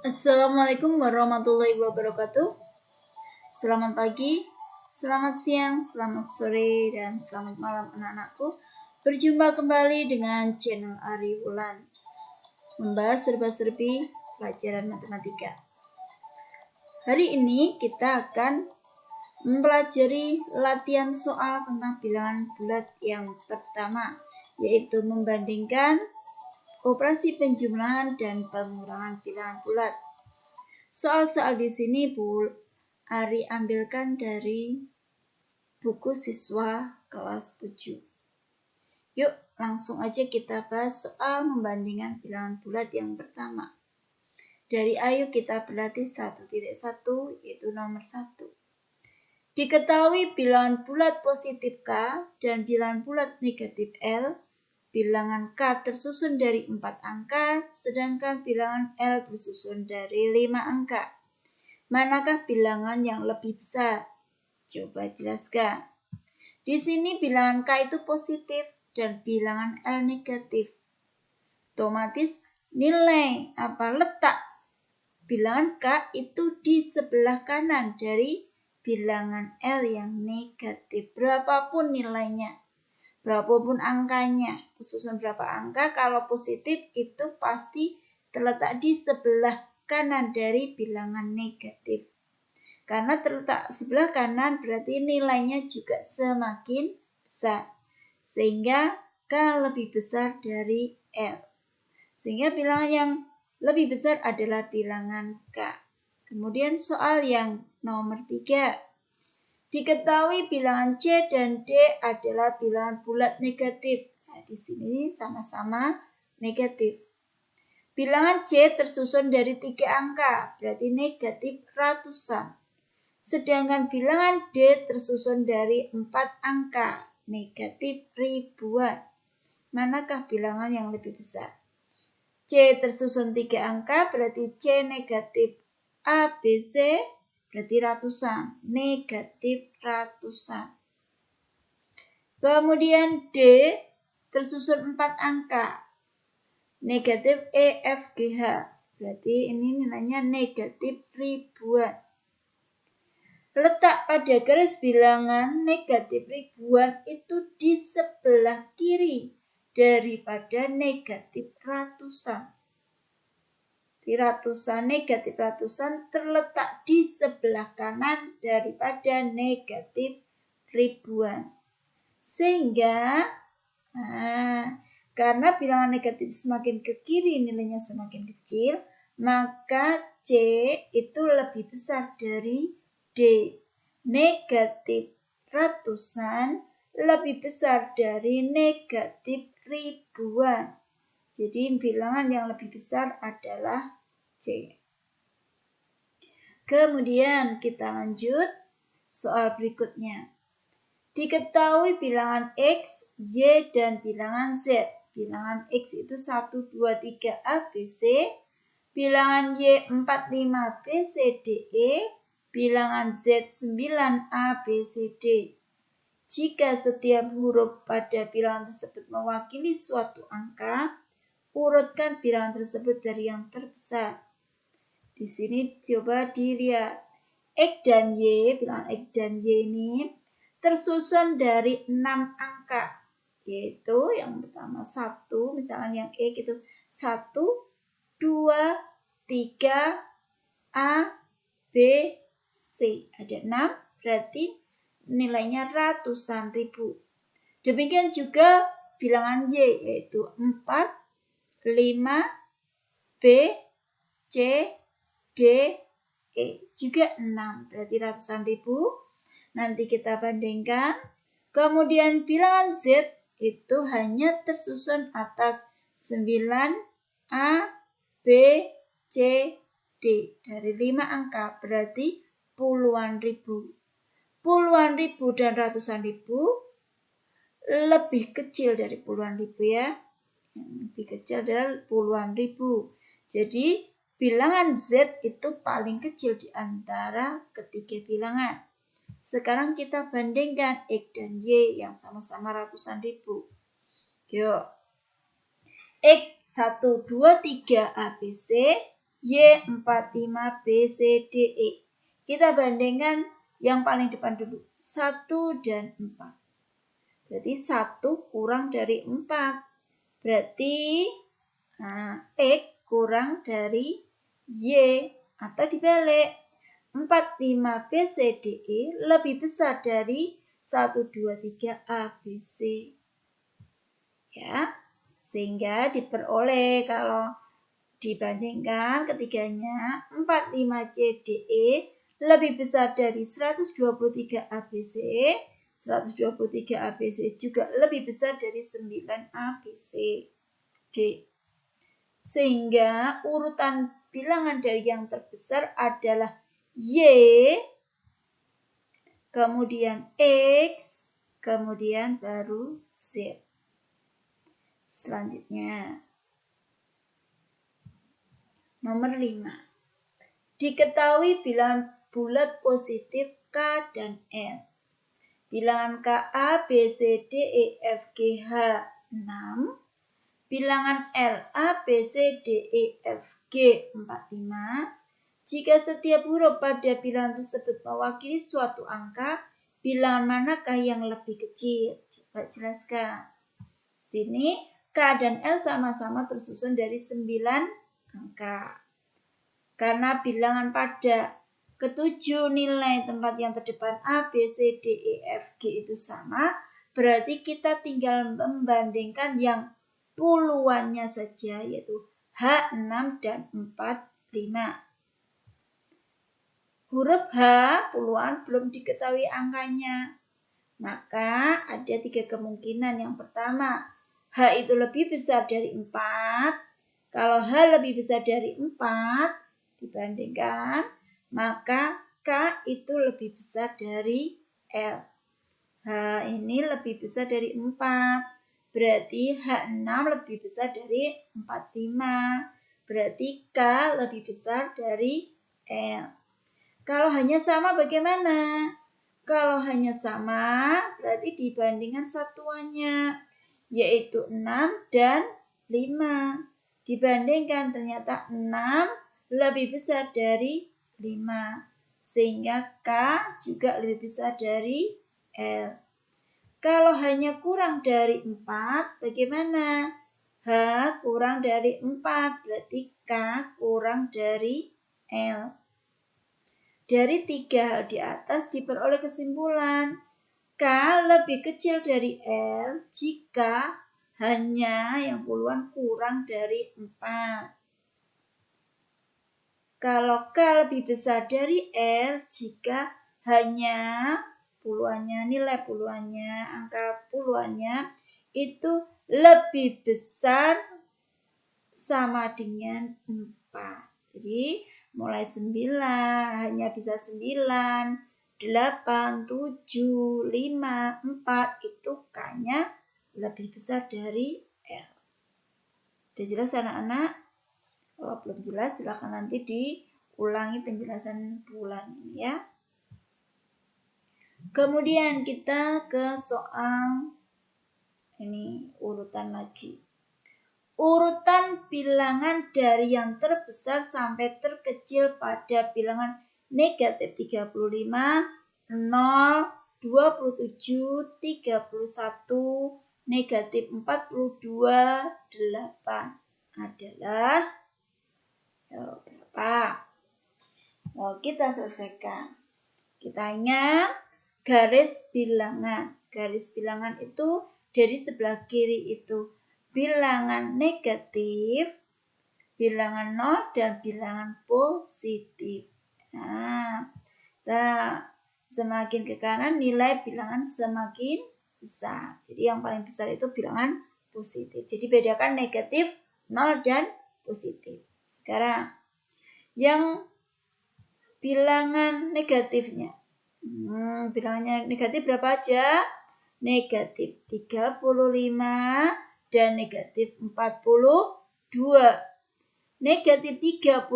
Assalamualaikum warahmatullahi wabarakatuh. Selamat pagi, selamat siang, selamat sore, dan selamat malam anak-anakku. Berjumpa kembali dengan channel Ari Wulan, membahas serba-serbi pelajaran matematika. Hari ini kita akan mempelajari latihan soal tentang bilangan bulat yang pertama, yaitu membandingkan operasi penjumlahan dan pengurangan bilangan bulat. Soal-soal di sini Bu Ari ambilkan dari buku siswa kelas 7. Yuk langsung aja kita bahas soal membandingkan bilangan bulat yang pertama. Dari ayo kita berlatih 1.1 yaitu nomor 1. Diketahui bilangan bulat positif K dan bilangan bulat negatif L. Bilangan K tersusun dari 4 angka, sedangkan bilangan L tersusun dari 5 angka. Manakah bilangan yang lebih besar? Coba jelaskan. Di sini bilangan K itu positif dan bilangan L negatif. Otomatis nilai letak bilangan K itu di sebelah kanan dari bilangan L yang negatif. Berapapun nilainya, berapapun angkanya, tersusun berapa angka, kalau positif itu pasti terletak di sebelah kanan dari bilangan negatif. Karena terletak sebelah kanan berarti nilainya juga semakin besar. Sehingga K lebih besar dari L. Sehingga bilangan yang lebih besar adalah bilangan K. Kemudian soal yang nomor 3. Diketahui bilangan C dan D adalah bilangan bulat negatif. Nah, di sini sama-sama negatif. Bilangan C tersusun dari 3 angka, berarti negatif ratusan. Sedangkan bilangan D tersusun dari 4 angka, negatif ribuan. Manakah bilangan yang lebih besar? C tersusun 3 angka, berarti C negatif A, B, C, berarti ratusan, negatif ratusan. Kemudian D tersusun 4 angka, negatif E, F, G, H, berarti ini nilainya negatif ribuan. Letak pada garis bilangan negatif ribuan itu di sebelah kiri daripada negatif ratusan. Ratusan negatif ratusan terletak di sebelah kanan daripada negatif ribuan. Sehingga karena bilangan negatif semakin ke kiri nilainya semakin kecil, maka C itu lebih besar dari D. Negatif ratusan lebih besar dari negatif ribuan. Jadi bilangan yang lebih besar adalah C. Kemudian kita lanjut soal berikutnya. Diketahui bilangan X, Y, dan bilangan Z. Bilangan X itu 1, 2, 3, A, B, C. Bilangan Y 4, 5, B, C, D, E. Bilangan Z 9, A, B, C, D. Jika setiap huruf pada bilangan tersebut mewakili suatu angka, urutkan bilangan tersebut dari yang terbesar. Di sini coba dilihat. X dan Y, bilangan X dan Y ini tersusun dari 6 angka. Yaitu yang pertama 1, misalnya yang X itu 1, 2, 3, A, B, C. Ada 6, berarti nilainya ratusan ribu. Demikian juga bilangan Y, yaitu 4, 5, B, C, D, E. Juga 6, berarti ratusan ribu. Nanti kita bandingkan. Kemudian bilangan Z itu hanya tersusun atas 9, A, B, C, D. Dari 5 angka, berarti puluhan ribu. Puluhan ribu dan ratusan ribu lebih kecil dari puluhan ribu ya. Yang lebih kecil adalah puluhan ribu. Jadi bilangan Z itu paling kecil di antara ketiga bilangan. Sekarang kita bandingkan X dan Y yang sama-sama ratusan ribu. Yuk. X 1, 2, 3 ABC Y 45 B C D E. Kita bandingkan yang paling depan dulu. 1 dan 4. Berarti 1 kurang dari 4. Berarti X kurang dari Y. Atau dibalik. 45 B C D E lebih besar dari 1, 2, 3 A B C. Ya. Sehingga diperoleh kalau dibandingkan ketiganya 45 C D E lebih besar dari 123 ABC, 123 ABC juga lebih besar dari 9 ABC D. Sehingga urutan bilangan dari yang terbesar adalah Y, kemudian X, kemudian baru Z. Selanjutnya nomor 5. Diketahui bilangan bulat positif K dan L. Bilangan K A, B, C, D, E, F, G, H 6. Bilangan L A, B, C, D, E, F, G 45. Jika setiap huruf pada bilangan tersebut mewakili suatu angka, bilangan manakah yang lebih kecil? Coba jelaskan. Sini K dan L sama-sama tersusun dari 9 angka. Karena bilangan pada ketujuh nilai tempat yang terdepan A, B, C, D, E, F, G itu sama, berarti kita tinggal membandingkan yang puluhannya saja, yaitu H6 dan 45. Huruf H puluhan belum diketahui angkanya. Maka ada 3 kemungkinan. Yang pertama, H itu lebih besar dari 4. Kalau H lebih besar dari 4 dibandingkan, maka K itu lebih besar dari L. H ini lebih besar dari 4. Berarti H6 lebih besar dari 45. Berarti K lebih besar dari L. Kalau hanya sama bagaimana? Kalau hanya sama, berarti dibandingkan satuannya, yaitu 6 dan 5. Dibandingkan ternyata 6 lebih besar dari 5. Sehingga K juga lebih besar dari L. Kalau hanya kurang dari 4, bagaimana? H kurang dari 4, berarti K kurang dari L. Dari 3 hal di atas diperoleh kesimpulan K lebih kecil dari L jika hanya yang puluhan kurang dari 4. Kalau K lebih besar dari L jika hanya puluhannya, nilai puluhannya, angka puluhannya itu lebih besar sama dengan 4. Jadi mulai 9, hanya bisa 9, 8, 7, 5, 4, itu K-nya lebih besar dari L. Udah jelas anak-anak? Kalau belum jelas silakan nanti diulangi penjelasan bulan ini ya. Kemudian kita ke soal ini urutan lagi. Urutan bilangan dari yang terbesar sampai terkecil pada bilangan negatif 35, 0, 27, 31, negatif 42, 8 adalah berapa? Kita selesaikan. Kita ingat garis bilangan. Garis bilangan itu dari sebelah kiri itu bilangan negatif, bilangan 0, dan bilangan positif. Nah, semakin ke kanan nilai bilangan semakin besar. Jadi yang paling besar itu bilangan positif. Jadi bedakan negatif, 0, dan positif. Sekarang yang bilangan negatifnya. Bilangannya negatif berapa aja? Negatif 35 dan negatif 42. Negatif 35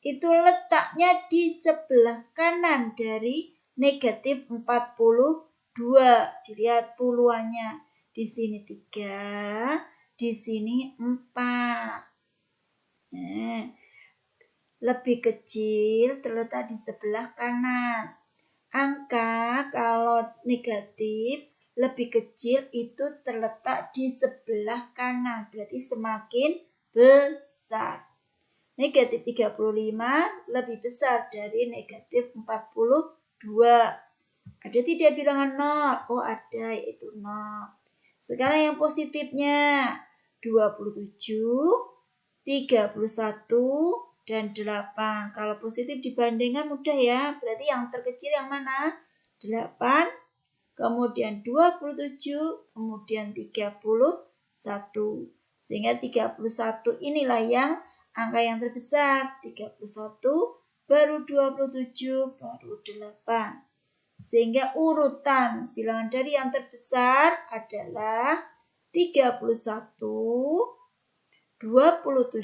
itu letaknya di sebelah kanan dari negatif 42. Dilihat puluhannya. Di sini 3, di sini 4. Nah, lebih kecil terletak di sebelah kanan. Angka kalau negatif lebih kecil itu terletak di sebelah kanan, berarti semakin besar. Negatif 35 lebih besar dari negatif 42. Ada tidak bilangan 0? Oh ada, yaitu 0. Sekarang yang positifnya 27, 31, dan 8. Kalau positif dibandingkan mudah ya. Berarti yang terkecil yang mana? 8, kemudian 27, kemudian 31. Sehingga 31 inilah yang angka yang terbesar. 31, baru 27, baru 8. Sehingga urutan bilangan dari yang terbesar adalah 31, 27,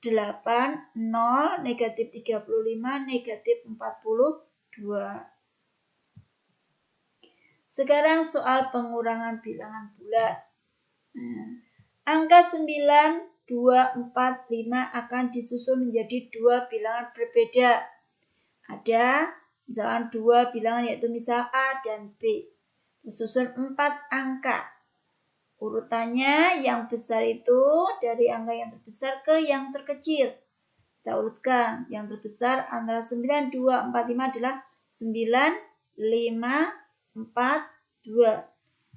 8, 0, negatif 35, negatif 42. Sekarang soal pengurangan bilangan bulat. Angka 9, 2, 4, 5 akan disusun menjadi dua bilangan berbeda. Ada misalkan dua bilangan yaitu misal A dan B. Disusun 4 angka. Urutannya yang besar itu dari angka yang terbesar ke yang terkecil. Kita urutkan. Yang terbesar antara 9, 2, 4, 5 adalah 9, 5, 4, 2.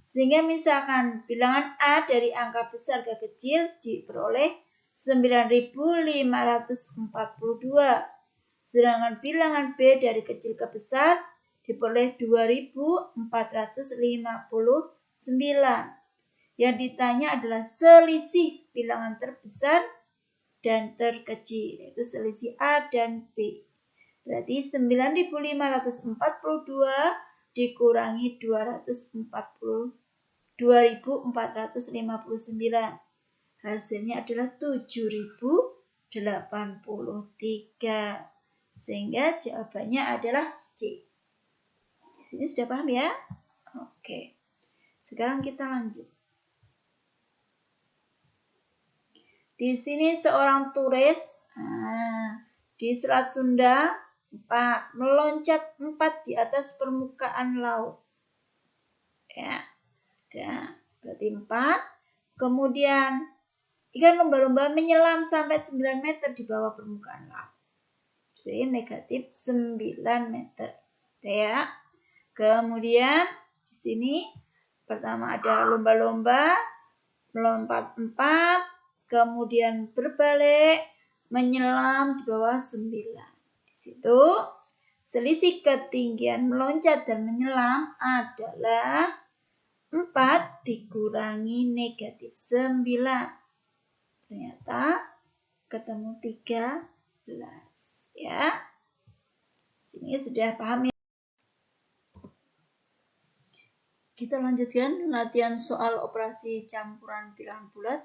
Sehingga misalkan bilangan A dari angka besar ke kecil diperoleh 9.542. Sedangkan bilangan B dari kecil ke besar diperoleh 2.459. Yang ditanya adalah selisih bilangan terbesar dan terkecil, yaitu selisih A dan B. Berarti 9.542 dikurangi 2.459. Hasilnya adalah 7.083. Sehingga jawabannya adalah C. Di sini sudah paham ya? Oke. Sekarang kita lanjut. Di sini seorang turis di Selat Sunda 4 meloncat 4 di atas permukaan laut. Ya. Berarti 4. Kemudian ikan lumba-lumba menyelam sampai 9 meter di bawah permukaan laut. Jadi negatif 9 meter. Ya. Kemudian di sini pertama ada lumba-lumba melompat 4, kemudian berbalik menyelam di bawah 9. Di situ selisih ketinggian meloncat dan menyelam adalah 4 dikurangi negatif 9. Ternyata ketemu 13. Ya. Sini sudah paham ya. Kita lanjutkan latihan soal operasi campuran bilangan bulat.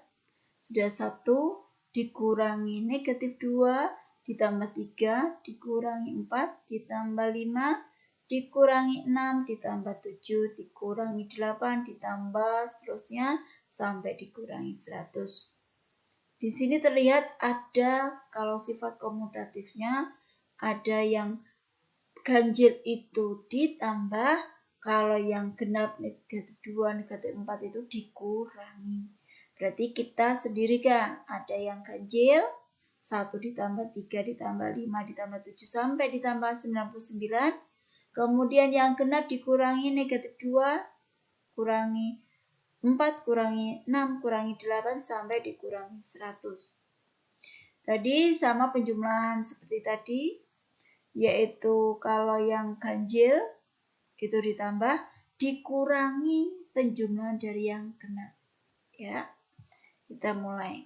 Sudah 1 dikurangi negatif 2 ditambah 3 dikurangi 4 ditambah 5 dikurangi 6 ditambah 7 dikurangi 8 ditambah seterusnya sampai dikurangi 100. Di sini terlihat ada kalau sifat komutatifnya ada yang ganjil itu ditambah, kalau yang genap negatif 2 negatif 4 itu dikurangi. Berarti kita sendirikan ada yang ganjil 1 ditambah 3 ditambah 5 ditambah 7 sampai ditambah 99. Kemudian yang genap dikurangi negatif 2 kurangi 4 kurangi 6 kurangi 8 sampai dikurangi 100. Tadi sama penjumlahan seperti tadi, yaitu kalau yang ganjil itu ditambah dikurangi penjumlahan dari yang genap. Ya. Kita mulai.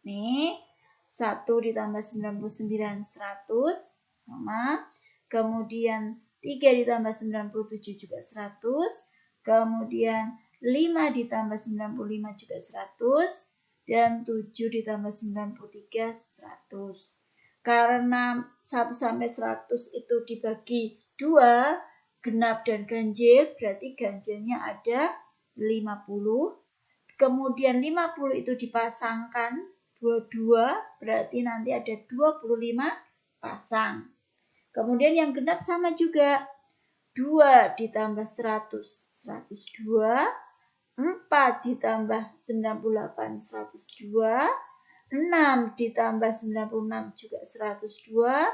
Nih, 1 ditambah 99, 100, sama. Kemudian 3 ditambah 97 juga 100. Kemudian 5 ditambah 95 juga 100. Dan 7 ditambah 93, 100. Karena 1 sampai 100 itu dibagi 2, genap dan ganjil, berarti ganjilnya ada 50. Kemudian 50 itu dipasangkan 22, berarti nanti ada 25 pasang. Kemudian yang genap sama juga. 2 ditambah 100, 102. 4 ditambah 98, 102. 6 ditambah 96 juga 102.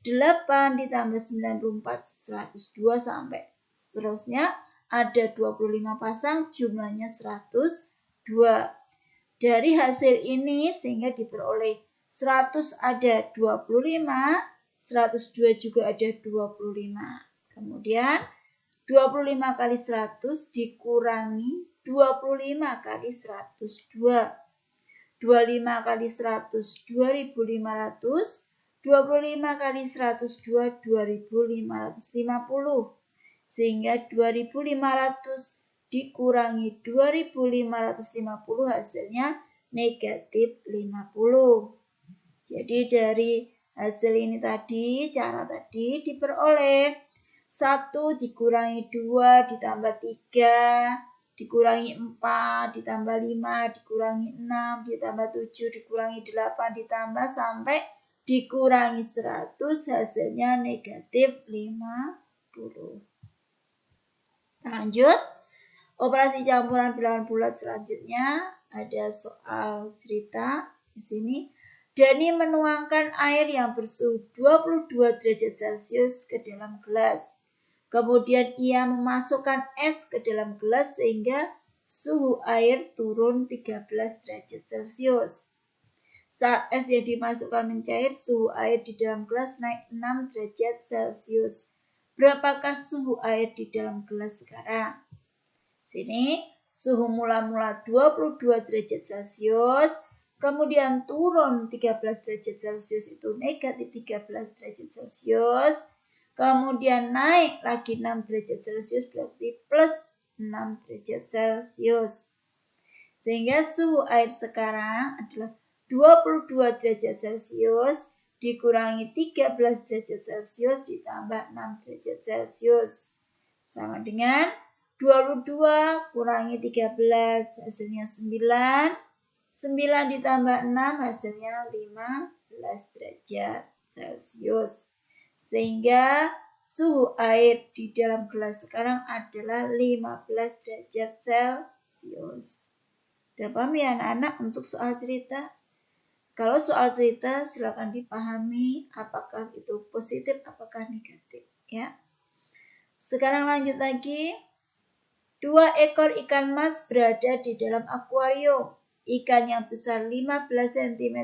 8 ditambah 94, 102 sampai seterusnya. Ada 25 pasang, jumlahnya 102. Dari hasil ini sehingga diperoleh 100 ada 25, 102 juga ada 25. Kemudian 25 kali 100 dikurangi 25 kali 102. 25 kali 100, 2500. 25 kali 102, 2550. Sehingga 2500 dikurangi 2550 hasilnya negatif 50. Jadi dari hasil ini tadi, cara tadi diperoleh 1 dikurangi 2 ditambah 3 dikurangi 4 ditambah 5 dikurangi 6 ditambah 7 dikurangi 8 ditambah sampai dikurangi 100 hasilnya negatif 50. Lanjut, operasi campuran bilangan bulat selanjutnya ada soal cerita di sini. Dani menuangkan air yang bersuhu 22 derajat Celcius ke dalam gelas. Kemudian ia memasukkan es ke dalam gelas sehingga suhu air turun 13 derajat Celcius. Saat es yang dimasukkan mencair, suhu air di dalam gelas naik 6 derajat Celcius. Berapakah suhu air di dalam gelas sekarang? Sini suhu mula-mula 22 derajat Celcius, kemudian turun 13 derajat Celcius itu negatif 13 derajat Celcius, kemudian naik lagi 6 derajat Celcius berarti plus 6 derajat Celcius. Sehingga suhu air sekarang adalah 22 derajat Celcius dikurangi 13 derajat Celcius ditambah 6 derajat Celcius. Sama dengan 22 kurangi 13 hasilnya 9. 9 ditambah 6 hasilnya 15 derajat Celcius. Sehingga suhu air di dalam gelas sekarang adalah 15 derajat Celcius. Udah paham ya anak-anak untuk soal cerita? Kalau soal cerita silakan dipahami apakah itu positif, apakah negatif ya. Sekarang lanjut lagi. 2 ekor ikan mas berada di dalam akuarium. Ikan yang besar 15 cm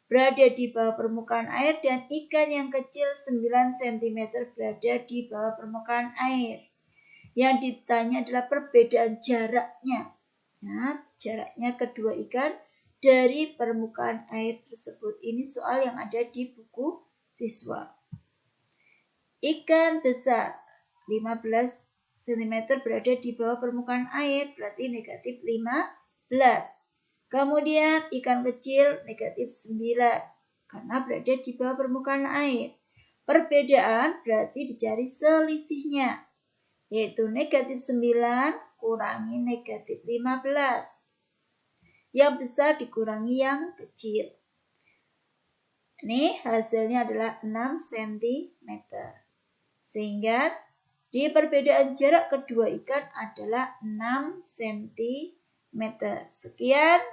berada di bawah permukaan air dan ikan yang kecil 9 cm berada di bawah permukaan air. Yang ditanya adalah perbedaan jaraknya. Nah, jaraknya kedua ikan dari permukaan air tersebut. Ini soal yang ada di buku siswa. Ikan besar 15 cm berada di bawah permukaan air, berarti negatif 15. Kemudian ikan kecil negatif 9, karena berada di bawah permukaan air. Perbedaan berarti dicari selisihnya, yaitu negatif 9 kurangi negatif 15. Yang besar dikurangi yang kecil. Ini hasilnya adalah 6 cm. Sehingga di perbedaan jarak kedua ikan adalah 6 cm. Sekian